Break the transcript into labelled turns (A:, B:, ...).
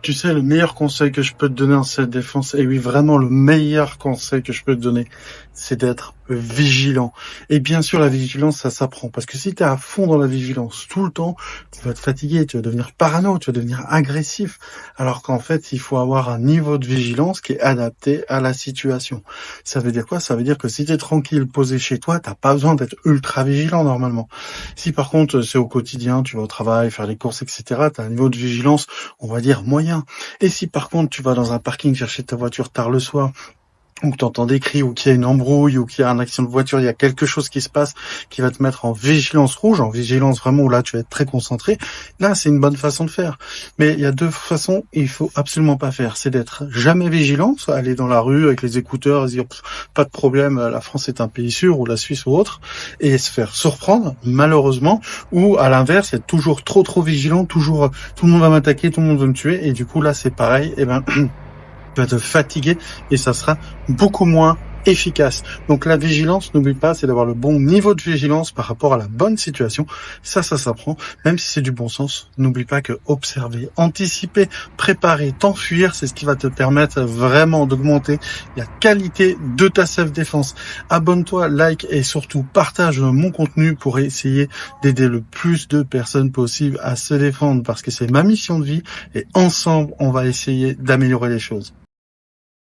A: Tu sais, le meilleur conseil que je peux te donner en cette défense, et oui, vraiment le meilleur conseil que je peux te donner, c'est d'être vigilant. Et bien sûr, la vigilance, ça s'apprend. Parce que si tu es à fond dans la vigilance tout le temps, tu vas te fatiguer, tu vas devenir parano, tu vas devenir agressif. Alors qu'en fait, il faut avoir un niveau de vigilance qui est adapté à la situation. Ça veut dire quoi? Ça veut dire que si tu es tranquille, posé chez toi, t'as pas besoin d'être ultra vigilant normalement. Si par contre, c'est au quotidien, tu vas au travail, faire les courses, etc., tu as un niveau de vigilance, on va dire, moyen. Et si par contre tu vas dans un parking chercher ta voiture tard le soir, ou que tu entends des cris, ou qu'il y a une embrouille, ou qu'il y a un accident de voiture, il y a quelque chose qui se passe qui va te mettre en vigilance rouge, en vigilance vraiment où là tu vas être très concentré, là c'est une bonne façon de faire. Mais il y a deux façons, il faut absolument pas faire. C'est d'être jamais vigilant, soit aller dans la rue avec les écouteurs et se dire pas de problème, la France est un pays sûr, ou la Suisse ou autre, et se faire surprendre, malheureusement, ou à l'inverse, être toujours trop vigilant, toujours tout le monde va m'attaquer, tout le monde va me tuer, et du coup là c'est pareil, et ben tu vas te fatiguer et ça sera beaucoup moins efficace. Donc la vigilance, n'oublie pas, c'est d'avoir le bon niveau de vigilance par rapport à la bonne situation. Ça s'apprend, même si c'est du bon sens. N'oublie pas que observer, anticiper, préparer, t'enfuir, c'est ce qui va te permettre vraiment d'augmenter la qualité de ta self-défense. Abonne-toi, like et surtout partage mon contenu pour essayer d'aider le plus de personnes possible à se défendre parce que c'est ma mission de vie et ensemble, on va essayer d'améliorer les choses.